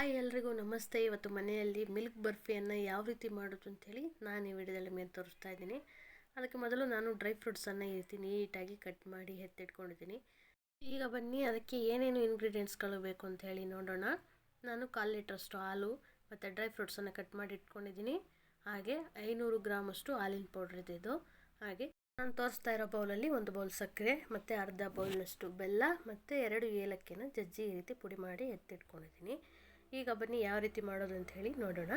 Hi ಎಲ್ರಿಗೂ ನಮಸ್ತೆ. ಇವತ್ತು ಮನೆಯಲ್ಲಿ ಮಿಲ್ಕ್ ಬರ್ಫಿಯನ್ನು ಯಾವ ರೀತಿ ಮಾಡೋದು ಅಂಥೇಳಿ ನಾನು ಈ ವಿಡಿಯೋದಲ್ಲಿ ಮೇಲೆ ತೋರಿಸ್ತಾ ಇದ್ದೀನಿ. ಅದಕ್ಕೆ ಮೊದಲು ನಾನು ಡ್ರೈ ಫ್ರೂಟ್ಸನ್ನು ಈ ರೀತಿ ನೀಟಾಗಿ ಕಟ್ ಮಾಡಿ ಎತ್ತಿಟ್ಕೊಂಡಿದ್ದೀನಿ. ಈಗ ಬನ್ನಿ ಅದಕ್ಕೆ ಏನೇನು ಇಂಗ್ರೀಡಿಯೆಂಟ್ಸ್ಗಳು ಬೇಕು ಅಂತ ಹೇಳಿ ನೋಡೋಣ. ನಾನು 1/4 ಲೀಟ್ರಷ್ಟು ಹಾಲು ಮತ್ತು ಡ್ರೈ ಫ್ರೂಟ್ಸನ್ನು ಕಟ್ ಮಾಡಿ ಇಟ್ಕೊಂಡಿದ್ದೀನಿ. ಹಾಗೆ 500 ಗ್ರಾಮಷ್ಟು ಹಾಲಿನ ಪೌಡ್ರ್ ಇದೆ ಇದು. ಹಾಗೆ ನಾನು ತೋರಿಸ್ತಾ ಇರೋ ಬೌಲಲ್ಲಿ 1 ಬೌಲ್ ಸಕ್ಕರೆ ಮತ್ತು ಅರ್ಧ ಬೌಲ್ನಷ್ಟು ಬೆಲ್ಲ ಮತ್ತು 2 ಏಲಕ್ಕಿನ ಜಜ್ಜಿ ಈ ರೀತಿ ಪುಡಿ ಮಾಡಿ ಎತ್ತಿಟ್ಕೊಂಡಿದ್ದೀನಿ. ಈಗ ಬನ್ನಿ ಯಾವ ರೀತಿ ಮಾಡೋದು ಅಂತ ಹೇಳಿ ನೋಡೋಣ.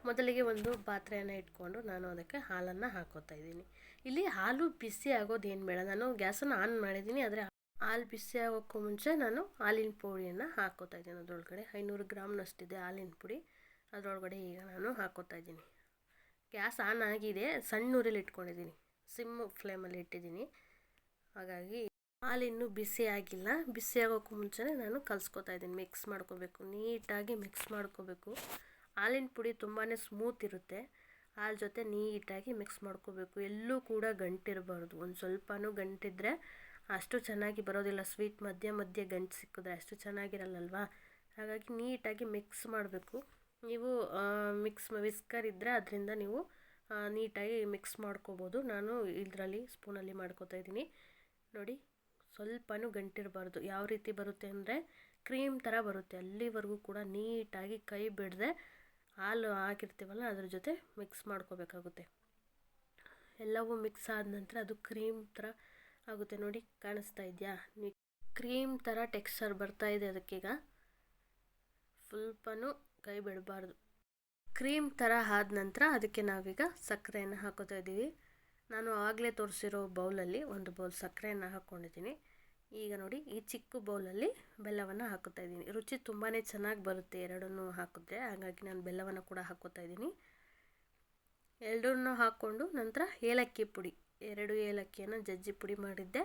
ಮೊದಲಿಗೆ ಒಂದು ಪಾತ್ರೆಯನ್ನು ಇಟ್ಕೊಂಡು ನಾನು ಅದಕ್ಕೆ ಹಾಲನ್ನು ಹಾಕೋತಾ ಇದ್ದೀನಿ. ಇಲ್ಲಿ ಹಾಲು ಬಿಸಿ ಆಗೋದು ಏನು ಬೇಡ, ನಾನು ಗ್ಯಾಸನ್ನು ಆನ್ ಮಾಡಿದ್ದೀನಿ. ಆದರೆ ಹಾಲು ಬಿಸಿ ಆಗೋಕ್ಕೂ ಮುಂಚೆ ನಾನು ಹಾಲಿನ ಪುಡಿಯನ್ನು ಹಾಕೋತಾ ಇದ್ದೀನಿ. ಅದರೊಳಗಡೆ 500 ಗ್ರಾಮ್ನಷ್ಟಿದೆ ಹಾಲಿನ ಪುಡಿ, ಅದರೊಳಗಡೆ ಈಗ ನಾನು ಹಾಕೋತಾ ಇದ್ದೀನಿ. ಗ್ಯಾಸ್ ಆನ್ ಆಗಿದೆ, ಸಣ್ಣ ಊರಲ್ಲಿ ಇಟ್ಕೊಂಡಿದ್ದೀನಿ, ಸಿಮ್ ಫ್ಲೇಮಲ್ಲಿ ಇಟ್ಟಿದ್ದೀನಿ. ಹಾಗಾಗಿ ಹಾಲಿನ್ನೂ ಬಿಸಿ ಆಗಿಲ್ಲ. ಬಿಸಿ ಆಗೋಕ್ಕೂ ಮುಂಚೆನೇ ನಾನು ಕಲಿಸ್ಕೊತಾ ಇದ್ದೀನಿ. ಮಿಕ್ಸ್ ಮಾಡ್ಕೋಬೇಕು, ನೀಟಾಗಿ ಮಿಕ್ಸ್ ಮಾಡ್ಕೋಬೇಕು. ಹಾಲಿನ ಪುಡಿ ತುಂಬಾ ಸ್ಮೂತ್ ಇರುತ್ತೆ. ಹಾಲು ಜೊತೆ ನೀಟಾಗಿ ಮಿಕ್ಸ್ ಮಾಡ್ಕೋಬೇಕು. ಎಲ್ಲೂ ಕೂಡ ಗಂಟಿರಬಾರ್ದು. ಒಂದು ಸ್ವಲ್ಪನೂ ಗಂಟಿದ್ರೆ ಅಷ್ಟು ಚೆನ್ನಾಗಿ ಬರೋದಿಲ್ಲ. ಸ್ವೀಟ್ ಮಧ್ಯೆ ಮಧ್ಯೆ ಗಂಟು ಸಿಕ್ಕಿದ್ರೆ ಅಷ್ಟು ಚೆನ್ನಾಗಿರಲ್ಲಲ್ವಾ. ಹಾಗಾಗಿ ನೀಟಾಗಿ ಮಿಕ್ಸ್ ಮಾಡಬೇಕು. ನೀವು ವಿಸ್ಕರ್ ಇದ್ದರೆ ಅದರಿಂದ ನೀವು ನೀಟಾಗಿ ಮಿಕ್ಸ್ ಮಾಡ್ಕೋಬೋದು. ನಾನು ಇದರಲ್ಲಿ ಸ್ಪೂನಲ್ಲಿ ಮಾಡ್ಕೋತಾ ಇದ್ದೀನಿ. ನೋಡಿ, ಸ್ವಲ್ಪನೂ ಗಂಟಿರಬಾರ್ದು. ಯಾವ ರೀತಿ ಬರುತ್ತೆ ಅಂದರೆ ಕ್ರೀಮ್ ಥರ ಬರುತ್ತೆ. ಅಲ್ಲಿವರೆಗೂ ಕೂಡ ನೀಟಾಗಿ ಕೈ ಬಿಡದೆ ಹಾಲು ಹಾಕಿರ್ತೀವಲ್ಲ ಅದ್ರ ಜೊತೆ ಮಿಕ್ಸ್ ಮಾಡ್ಕೋಬೇಕಾಗುತ್ತೆ. ಎಲ್ಲವೂ ಮಿಕ್ಸ್ ಆದ ನಂತರ ಅದು ಕ್ರೀಮ್ ಥರ ಆಗುತ್ತೆ. ನೋಡಿ, ಕಾಣಿಸ್ತಾ ಇದೆಯಾ? ಕ್ರೀಮ್ ಥರ ಟೆಕ್ಸ್ಚರ್ ಬರ್ತಾ ಇದೆ. ಅದಕ್ಕೀಗ ಸ್ವಲ್ಪನೂ ಕೈ ಬಿಡಬಾರ್ದು. ಕ್ರೀಮ್ ಥರ ಆದ ನಂತರ ಅದಕ್ಕೆ ನಾವೀಗ ಸಕ್ಕರೆಯನ್ನು ಹಾಕೋತಾ ಇದ್ದೀವಿ. ನಾನು ಆವಾಗಲೇ ತೋರಿಸಿರೋ ಬೌಲಲ್ಲಿ 1 ಬೌಲ್ ಸಕ್ಕರೆಯನ್ನು ಹಾಕ್ಕೊಂಡಿದ್ದೀನಿ. ಈಗ ನೋಡಿ, ಈ ಚಿಕ್ಕ ಬೌಲಲ್ಲಿ ಬೆಲ್ಲವನ್ನು ಹಾಕೋತಾ ಇದ್ದೀನಿ. ರುಚಿ ತುಂಬಾ ಚೆನ್ನಾಗಿ ಬರುತ್ತೆ ಎರಡನ್ನೂ ಹಾಕಿದ್ರೆ. ಹಾಗಾಗಿ ನಾನು ಬೆಲ್ಲವನ್ನು ಕೂಡ ಹಾಕೋತಾ ಇದ್ದೀನಿ. ಎರಡನ್ನೂ ಹಾಕ್ಕೊಂಡು ನಂತರ ಏಲಕ್ಕಿ ಪುಡಿ, 2 ಏಲಕ್ಕಿಯನ್ನು ಜಜ್ಜಿ ಪುಡಿ ಮಾಡಿದ್ದೆ,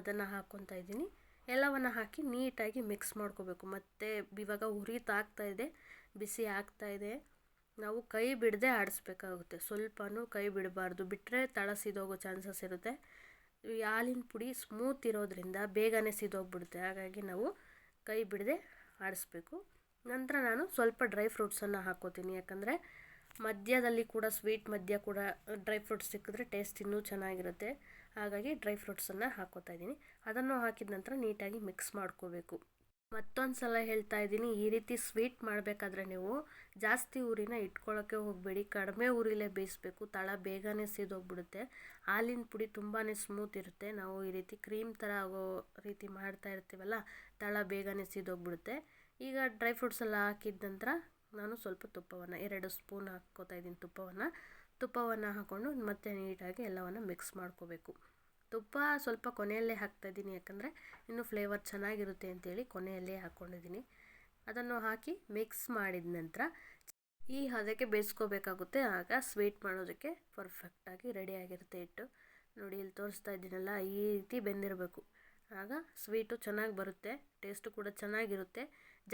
ಅದನ್ನು ಹಾಕ್ಕೊತಾ ಇದ್ದೀನಿ. ಎಲ್ಲವನ್ನು ಹಾಕಿ ನೀಟಾಗಿ ಮಿಕ್ಸ್ ಮಾಡ್ಕೋಬೇಕು. ಮತ್ತು ಇವಾಗ ಉರಿತಾಗ್ತಾ ಇದೆ, ಬಿಸಿ ಆಗ್ತಾ ಇದೆ. ನಾವು ಕೈ ಬಿಡದೆ ಆಡಿಸ್ಬೇಕಾಗುತ್ತೆ. ಸ್ವಲ್ಪನೂ ಕೈ ಬಿಡಬಾರ್ದು, ಬಿಟ್ಟರೆ ತಳ ಸಿದೋಗೋ ಚಾನ್ಸಸ್ ಇರುತ್ತೆ. ಈ ಹಾಲಿನ ಪುಡಿ ಸ್ಮೂತ್ ಇರೋದ್ರಿಂದ ಬೇಗನೆ ಸಿದೋಗ್ಬಿಡುತ್ತೆ. ಹಾಗಾಗಿ ನಾವು ಕೈ ಬಿಡದೆ ಆಡಿಸ್ಬೇಕು. ನಂತರ ನಾನು ಸ್ವಲ್ಪ ಡ್ರೈ ಫ್ರೂಟ್ಸನ್ನು ಹಾಕ್ಕೋತೀನಿ. ಯಾಕಂದರೆ ಮಧ್ಯದಲ್ಲಿ ಕೂಡ ಸ್ವೀಟ್ ಮಧ್ಯ ಕೂಡ ಡ್ರೈ ಫ್ರೂಟ್ಸ್ ಸಿಕ್ಕಿದ್ರೆ ಟೇಸ್ಟ್ ಇನ್ನೂ ಚೆನ್ನಾಗಿರುತ್ತೆ. ಹಾಗಾಗಿ ಡ್ರೈ ಫ್ರೂಟ್ಸನ್ನು ಹಾಕ್ಕೋತಾ ಇದ್ದೀನಿ. ಅದನ್ನು ಹಾಕಿದ ನಂತರ ನೀಟಾಗಿ ಮಿಕ್ಸ್ ಮಾಡ್ಕೋಬೇಕು. ಮತ್ತೊಂದು ಸಲ ಹೇಳ್ತಾ ಇದ್ದೀನಿ, ಈ ರೀತಿ ಸ್ವೀಟ್ ಮಾಡಬೇಕಾದ್ರೆ ನೀವು ಜಾಸ್ತಿ ಉರಿನ ಇಟ್ಕೊಳ್ಳೋಕ್ಕೆ ಹೋಗಬೇಡಿ. ಕಡಿಮೆ ಉರಿಲೇ ಬೇಯಿಸಬೇಕು. ತಳ ಬೇಗನೆ ಸಿದೋಗ್ಬಿಡುತ್ತೆ. ಹಾಲಿನ ಪುಡಿ ತುಂಬಾ ಸ್ಮೂತ್ ಇರುತ್ತೆ. ನಾವು ಈ ರೀತಿ ಕ್ರೀಮ್ ಥರ ಆಗೋ ರೀತಿ ಮಾಡ್ತಾ ಇರ್ತೀವಲ್ಲ, ತಳ ಬೇಗನೆ ಸಿದೋಗ್ಬಿಡುತ್ತೆ. ಈಗ ಡ್ರೈ ಫ್ರೂಟ್ಸ್ ಎಲ್ಲ ಹಾಕಿದ ನಂತರ ನಾನು ಸ್ವಲ್ಪ ತುಪ್ಪವನ್ನು 2 ಸ್ಪೂನ್ ಹಾಕ್ಕೋತಾ ಇದ್ದೀನಿ. ತುಪ್ಪವನ್ನು ಹಾಕ್ಕೊಂಡು ಮತ್ತೆ ನೀಟಾಗಿ ಎಲ್ಲವನ್ನು ಮಿಕ್ಸ್ ಮಾಡ್ಕೋಬೇಕು. ತುಪ್ಪ ಸ್ವಲ್ಪ ಕೊನೆಯಲ್ಲೇ ಹಾಕ್ತಾಯಿದ್ದೀನಿ, ಯಾಕಂದರೆ ಇನ್ನೂ ಫ್ಲೇವರ್ ಚೆನ್ನಾಗಿರುತ್ತೆ ಅಂತೇಳಿ ಕೊನೆಯಲ್ಲೇ ಹಾಕ್ಕೊಂಡಿದ್ದೀನಿ. ಅದನ್ನು ಹಾಕಿ ಮಿಕ್ಸ್ ಮಾಡಿದ ನಂತರ ಈ ಹದಕ್ಕೆ ಬೇಯಿಸ್ಕೋಬೇಕಾಗುತ್ತೆ. ಆಗ ಸ್ವೀಟ್ ಮಾಡೋದಕ್ಕೆ ಪರ್ಫೆಕ್ಟಾಗಿ ರೆಡಿಯಾಗಿರುತ್ತೆ ಹಿಟ್ಟು. ನೋಡಿ, ಇಲ್ಲಿ ತೋರಿಸ್ತಾ ಇದ್ದೀನಲ್ಲ, ಈ ರೀತಿ ಬೆಂದಿರಬೇಕು. ಆಗ ಸ್ವೀಟು ಚೆನ್ನಾಗಿ ಬರುತ್ತೆ, ಟೇಸ್ಟು ಕೂಡ ಚೆನ್ನಾಗಿರುತ್ತೆ.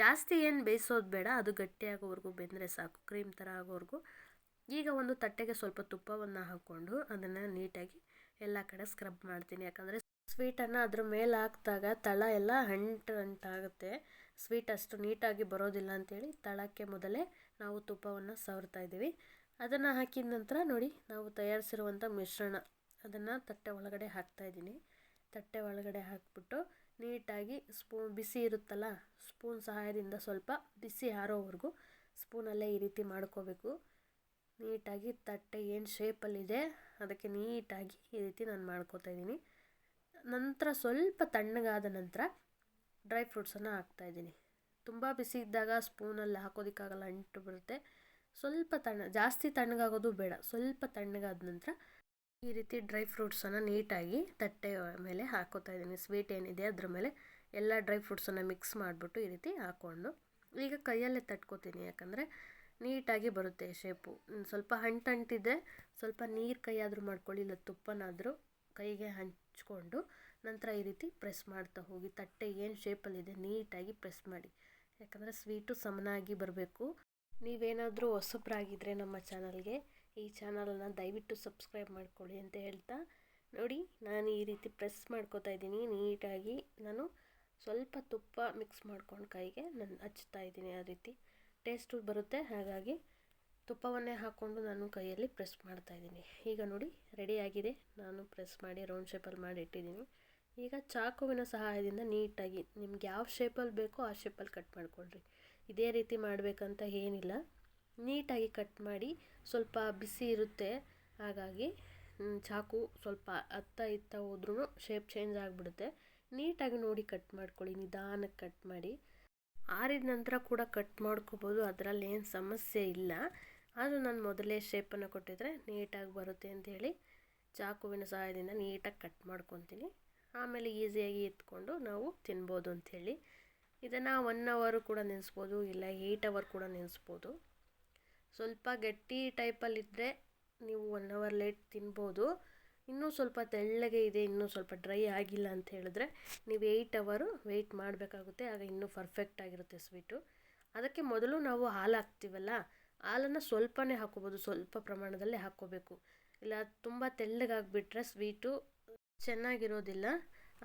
ಜಾಸ್ತಿ ಏನು ಬೇಯಿಸೋದು ಬೇಡ, ಅದು ಗಟ್ಟಿಯಾಗೋವರೆಗೂ ಬೆಂದರೆ ಸಾಕು, ಕ್ರೀಮ್ ಥರ ಆಗೋವರೆಗೂ. ಈಗ ಒಂದು ತಟ್ಟೆಗೆ ಸ್ವಲ್ಪ ತುಪ್ಪವನ್ನು ಹಾಕ್ಕೊಂಡು ಅದನ್ನು ನೀಟಾಗಿ ಎಲ್ಲ ಕಡೆ ಸ್ಕ್ರಬ್ ಮಾಡ್ತೀನಿ. ಯಾಕಂದರೆ ಸ್ವೀಟನ್ನು ಅದ್ರ ಮೇಲೆ ಹಾಕಿದಾಗ ತಳ ಎಲ್ಲ ಅಂಟಾಗುತ್ತೆ. ಸ್ವೀಟ್ ಅಷ್ಟು ನೀಟಾಗಿ ಬರೋದಿಲ್ಲ ಅಂಥೇಳಿ ತಳಕ್ಕೆ ಮೊದಲೇ ನಾವು ತುಪ್ಪವನ್ನು ಸವರ್ತಾ ಇದ್ದೀವಿ. ಅದನ್ನು ಹಾಕಿದ ನಂತರ ನೋಡಿ, ನಾವು ತಯಾರಿಸಿರುವಂಥ ಮಿಶ್ರಣ ಅದನ್ನು ತಟ್ಟೆ ಒಳಗಡೆ ಹಾಕ್ತಾಯಿದ್ದೀನಿ. ತಟ್ಟೆ ಒಳಗಡೆ ಹಾಕಿಬಿಟ್ಟು ನೀಟಾಗಿ ಬಿಸಿ ಇರುತ್ತಲ್ಲ, ಸ್ಪೂನ್ ಸಹಾಯದಿಂದ ಸ್ವಲ್ಪ ಬಿಸಿ ಆರೋವರೆಗೂ ಸ್ಪೂನಲ್ಲೇ ಈ ರೀತಿ ಮಾಡ್ಕೋಬೇಕು. ನೀಟಾಗಿ ತಟ್ಟೆ ಏನು ಶೇಪಲ್ಲಿದೆ ಅದಕ್ಕೆ ನೀಟಾಗಿ ಈ ರೀತಿ ನಾನು ಮಾಡ್ಕೋತಾ ಇದ್ದೀನಿ. ನಂತರ ಸ್ವಲ್ಪ ತಣ್ಣಗಾದ ನಂತರ ಡ್ರೈ ಫ್ರೂಟ್ಸನ್ನು ಹಾಕ್ತಾಯಿದ್ದೀನಿ. ತುಂಬ ಬಿಸಿ ಇದ್ದಾಗ ಸ್ಪೂನಲ್ಲಿ ಹಾಕೋದಕ್ಕಾಗಲ್ಲ, ಅಂಟು ಬರುತ್ತೆ. ಸ್ವಲ್ಪ ಜಾಸ್ತಿ ತಣ್ಣಗಾಗೋದು ಬೇಡ, ಸ್ವಲ್ಪ ತಣ್ಣಗಾದ ನಂತರ ಈ ರೀತಿ ಡ್ರೈ ಫ್ರೂಟ್ಸನ್ನು ನೀಟಾಗಿ ತಟ್ಟೆ ಮೇಲೆ ಹಾಕೋತಾ ಇದ್ದೀನಿ. ಸ್ವೀಟ್ ಏನಿದೆ ಅದ್ರ ಮೇಲೆ ಎಲ್ಲ ಡ್ರೈ ಫ್ರೂಟ್ಸನ್ನು ಮಿಕ್ಸ್ ಮಾಡಿಬಿಟ್ಟು ಈ ರೀತಿ ಹಾಕ್ಕೊಂಡು ಈಗ ಕೈಯಲ್ಲೇ ತಟ್ಕೋತೀನಿ. ಯಾಕಂದರೆ ನೀಟಾಗಿ ಬರುತ್ತೆ ಶೇಪು. ಸ್ವಲ್ಪ ಅಂಟಿದ್ರೆ ಸ್ವಲ್ಪ ನೀರು ಕೈಯಾದರೂ ಮಾಡ್ಕೊಳ್ಳಿ, ಇಲ್ಲ ತುಪ್ಪನಾದರೂ ಕೈಗೆ ಹಂಚ್ಕೊಂಡು ನಂತರ ಈ ರೀತಿ ಪ್ರೆಸ್ ಮಾಡ್ತಾ ಹೋಗಿ. ತಟ್ಟೆ ಏನು ಶೇಪಲ್ಲಿದೆ ನೀಟಾಗಿ ಪ್ರೆಸ್ ಮಾಡಿ, ಯಾಕಂದರೆ ಸ್ವೀಟು ಸಮನಾಗಿ ಬರಬೇಕು. ನೀವೇನಾದರೂ ಹೊಸಬ್ರಾಗಿದ್ದರೆ ನಮ್ಮ ಚಾನಲ್ಗೆ, ಈ ಚಾನಲನ್ನು ದಯವಿಟ್ಟು ಸಬ್ಸ್ಕ್ರೈಬ್ ಮಾಡ್ಕೊಳ್ಳಿ ಅಂತ ಹೇಳ್ತಾ, ನೋಡಿ ನಾನು ಈ ರೀತಿ ಪ್ರೆಸ್ ಮಾಡ್ಕೋತಾ ಇದ್ದೀನಿ. ನೀಟಾಗಿ ನಾನು ಸ್ವಲ್ಪ ತುಪ್ಪ ಮಿಕ್ಸ್ ಮಾಡ್ಕೊಂಡು ಕೈಗೆ ನಾನು ಹಚ್ತಾ ಇದ್ದೀನಿ. ಆ ರೀತಿ ಟೇಸ್ಟು ಬರುತ್ತೆ. ಹಾಗಾಗಿ ತುಪ್ಪವನ್ನೇ ಹಾಕ್ಕೊಂಡು ನಾನು ಕೈಯಲ್ಲಿ ಪ್ರೆಸ್ ಮಾಡ್ತಾಯಿದ್ದೀನಿ. ಈಗ ನೋಡಿ ರೆಡಿಯಾಗಿದೆ. ನಾನು ಪ್ರೆಸ್ ಮಾಡಿ ರೌಂಡ್ ಶೇಪಲ್ಲಿ ಮಾಡಿ ಇಟ್ಟಿದ್ದೀನಿ. ಈಗ ಚಾಕುವಿನ ಸಹಾಯದಿಂದ ನೀಟಾಗಿ ನಿಮ್ಗೆ ಯಾವ ಶೇಪಲ್ಲಿ ಬೇಕೋ ಆ ಶೇಪಲ್ಲಿ ಕಟ್ ಮಾಡಿಕೊಳ್ರಿ. ಇದೇ ರೀತಿ ಮಾಡಬೇಕಂತ ಏನಿಲ್ಲ. ನೀಟಾಗಿ ಕಟ್ ಮಾಡಿ, ಸ್ವಲ್ಪ ಬಿಸಿ ಇರುತ್ತೆ, ಹಾಗಾಗಿ ಚಾಕು ಸ್ವಲ್ಪ ಅತ್ತ ಇತ್ತ ಹೋದ್ರೂ ಶೇಪ್ ಚೇಂಜ್ ಆಗಿಬಿಡುತ್ತೆ. ನೀಟಾಗಿ ನೋಡಿ ಕಟ್ ಮಾಡ್ಕೊಳ್ಳಿ, ನಿಧಾನಕ್ಕೆ ಕಟ್ ಮಾಡಿ. ಆರಿದ ನಂತರ ಕೂಡ ಕಟ್ ಮಾಡ್ಕೋಬೋದು, ಅದರಲ್ಲಿ ಏನು ಸಮಸ್ಯೆ ಇಲ್ಲ. ಆದರೂ ನಾನು ಮೊದಲೇ ಶೇಪನ್ನು ಕೊಟ್ಟಿದ್ರೆ ನೀಟಾಗಿ ಬರುತ್ತೆ ಅಂಥೇಳಿ ಚಾಕುವಿನ ಸಹಾಯದಿಂದ ನೀಟಾಗಿ ಕಟ್ ಮಾಡ್ಕೊತೀನಿ. ಆಮೇಲೆ ಈಸಿಯಾಗಿ ಎತ್ಕೊಂಡು ನಾವು ತಿನ್ಬೋದು ಅಂಥೇಳಿ. ಇದನ್ನು 1 ಅವರ್ ಕೂಡ ನೆನೆಸ್ಬೋದು, ಇಲ್ಲ 8 ಅವರ್ ಕೂಡ ನೆನೆಸ್ಬೋದು. ಸ್ವಲ್ಪ ಗಟ್ಟಿ ಟೈಪಲ್ಲಿದ್ದರೆ ನೀವು 1 ಅವರ್ ಲೇಟ್ ತಿನ್ಬೋದು. ಇನ್ನೂ ಸ್ವಲ್ಪ ತೆಳ್ಳಗೆ ಇದೆ, ಇನ್ನೂ ಸ್ವಲ್ಪ ಡ್ರೈ ಆಗಿಲ್ಲ ಅಂತ ಹೇಳಿದ್ರೆ ನೀವು 8 ಅವರು ವೆಯ್ಟ್ ಮಾಡಬೇಕಾಗುತ್ತೆ. ಆಗ ಇನ್ನೂ ಪರ್ಫೆಕ್ಟ್ ಆಗಿರುತ್ತೆ ಸ್ವೀಟು. ಅದಕ್ಕೆ ಮೊದಲು ನಾವು ಹಾಲು ಹಾಕ್ತೀವಲ್ಲ, ಹಾಲನ್ನು ಸ್ವಲ್ಪನೇ ಹಾಕ್ಕೋಬೋದು, ಸ್ವಲ್ಪ ಪ್ರಮಾಣದಲ್ಲೇ ಹಾಕ್ಕೋಬೇಕು. ಇಲ್ಲ ತುಂಬ ತೆಳ್ಳಗಾಗಿಬಿಟ್ರೆ ಸ್ವೀಟು ಚೆನ್ನಾಗಿರೋದಿಲ್ಲ.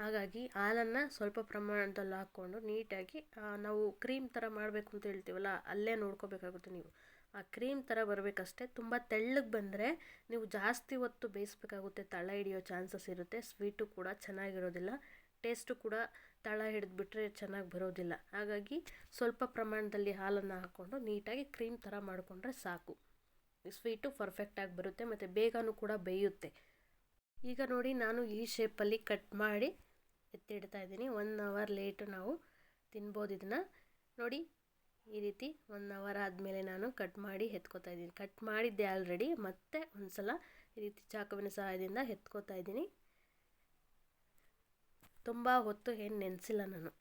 ಹಾಗಾಗಿ ಹಾಲನ್ನು ಸ್ವಲ್ಪ ಪ್ರಮಾಣದಲ್ಲಿ ಹಾಕ್ಕೊಂಡು ನೀಟಾಗಿ ನಾವು ಕ್ರೀಮ್ ಥರ ಮಾಡಬೇಕು ಅಂತ ಹೇಳ್ತೀವಲ್ಲ, ಅಲ್ಲೇ ನೋಡ್ಕೋಬೇಕಾಗುತ್ತೆ ನೀವು. ಆ ಕ್ರೀಮ್ ಥರ ಬರಬೇಕಷ್ಟೆ. ತುಂಬ ತೆಳ್ಳಗೆ ಬಂದರೆ ನೀವು ಜಾಸ್ತಿ ಹೊತ್ತು ಬೇಯಿಸ್ಬೇಕಾಗುತ್ತೆ, ತಳ ಹಿಡಿಯೋ ಚಾನ್ಸಸ್ ಇರುತ್ತೆ. ಸ್ವೀಟು ಕೂಡ ಚೆನ್ನಾಗಿರೋದಿಲ್ಲ, ಟೇಸ್ಟು ಕೂಡ ತಳ ಹಿಡಿದ್ಬಿಟ್ರೆ ಚೆನ್ನಾಗಿ ಬರೋದಿಲ್ಲ. ಹಾಗಾಗಿ ಸ್ವಲ್ಪ ಪ್ರಮಾಣದಲ್ಲಿ ಹಾಲನ್ನು ಹಾಕ್ಕೊಂಡು ನೀಟಾಗಿ ಕ್ರೀಮ್ ಥರ ಮಾಡಿಕೊಂಡ್ರೆ ಸಾಕು. ಸ್ವೀಟು ಪರ್ಫೆಕ್ಟಾಗಿ ಬರುತ್ತೆ ಮತ್ತು ಬೇಗನೂ ಕೂಡ ಬೇಯುತ್ತೆ. ಈಗ ನೋಡಿ ನಾನು ಈ ಶೇಪಲ್ಲಿ ಕಟ್ ಮಾಡಿ ಎತ್ತಿಡ್ತಾ ಇದ್ದೀನಿ. 1 ಅವರ್ ಲೇಟು ನಾವು ತಿನ್ಬೋದು ಇದನ್ನು. ನೋಡಿ ಈ ರೀತಿ 1 ಅವರ್ ಆದಮೇಲೆ ನಾನು ಕಟ್ ಮಾಡಿ ಎತ್ಕೋತಾ ಇದ್ದೀನಿ. ಕಟ್ ಮಾಡಿದ್ದೆ ಆಲ್ರೆಡಿ, ಮತ್ತೆ ಒಂದು ಸಲ ಈ ರೀತಿ ಚಾಕುವಿನ ಸಹಾಯದಿಂದ ಎತ್ಕೋತಾ ಇದ್ದೀನಿ. ತುಂಬ ಹೊತ್ತು ಏನು ನೆನೆಸಿಲ್ಲ ನಾನು,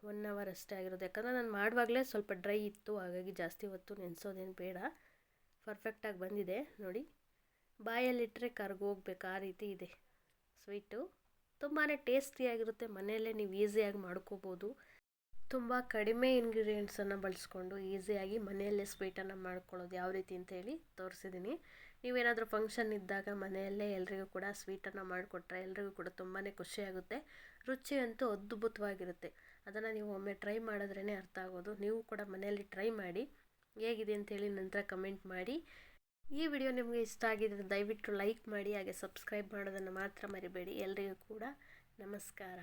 1 ಅವರ್ ಅಷ್ಟೇ ಆಗಿರೋದು. ಯಾಕಂದರೆ ನಾನು ಮಾಡುವಾಗಲೇ ಸ್ವಲ್ಪ ಡ್ರೈ ಇತ್ತು, ಹಾಗಾಗಿ ಜಾಸ್ತಿ ಹೊತ್ತು ನೆನೆಸೋದೇನು ಬೇಡ. ಪರ್ಫೆಕ್ಟಾಗಿ ಬಂದಿದೆ ನೋಡಿ. ಬಾಯಲ್ಲಿಟ್ಟರೆ ಕರ್ಗೋಗ್ಬೇಕು, ಆ ರೀತಿ ಇದೆ ಸ್ವೀಟು. ತುಂಬಾ ಟೇಸ್ಟಿಯಾಗಿರುತ್ತೆ. ಮನೆಯಲ್ಲೇ ನೀವು ಈಸಿಯಾಗಿ ಮಾಡ್ಕೋಬೋದು. ತುಂಬ ಕಡಿಮೆ ಇಂಗ್ರೀಡಿಯೆಂಟ್ಸನ್ನು ಬಳಸ್ಕೊಂಡು ಈಸಿಯಾಗಿ ಮನೆಯಲ್ಲೇ ಸ್ವೀಟನ್ನು ಮಾಡ್ಕೊಳ್ಳೋದು ಯಾವ ರೀತಿ ಅಂತೇಳಿ ತೋರಿಸಿದ್ದೀನಿ. ನೀವೇನಾದರೂ ಫಂಕ್ಷನ್ ಇದ್ದಾಗ ಮನೆಯಲ್ಲೇ ಎಲ್ರಿಗೂ ಕೂಡ ಸ್ವೀಟನ್ನು ಮಾಡಿಕೊಟ್ರೆ ಎಲ್ರಿಗೂ ಕೂಡ ತುಂಬಾ ಖುಷಿಯಾಗುತ್ತೆ. ರುಚಿ ಅಂತೂ ಅದ್ಭುತವಾಗಿರುತ್ತೆ. ಅದನ್ನು ನೀವು ಒಮ್ಮೆ ಟ್ರೈ ಮಾಡಿದ್ರೇ ಅರ್ಥ ಆಗೋದು. ನೀವು ಕೂಡ ಮನೆಯಲ್ಲಿ ಟ್ರೈ ಮಾಡಿ, ಹೇಗಿದೆ ಅಂತೇಳಿ ನಂತರ ಕಮೆಂಟ್ ಮಾಡಿ. ಈ ವಿಡಿಯೋ ನಿಮಗೆ ಇಷ್ಟ ಆಗಿದ್ದರೆ ದಯವಿಟ್ಟು ಲೈಕ್ ಮಾಡಿ, ಹಾಗೆ ಸಬ್ಸ್ಕ್ರೈಬ್ ಮಾಡೋದನ್ನು ಮಾತ್ರ ಮರಿಬೇಡಿ. ಎಲ್ರಿಗೂ ಕೂಡ ನಮಸ್ಕಾರ.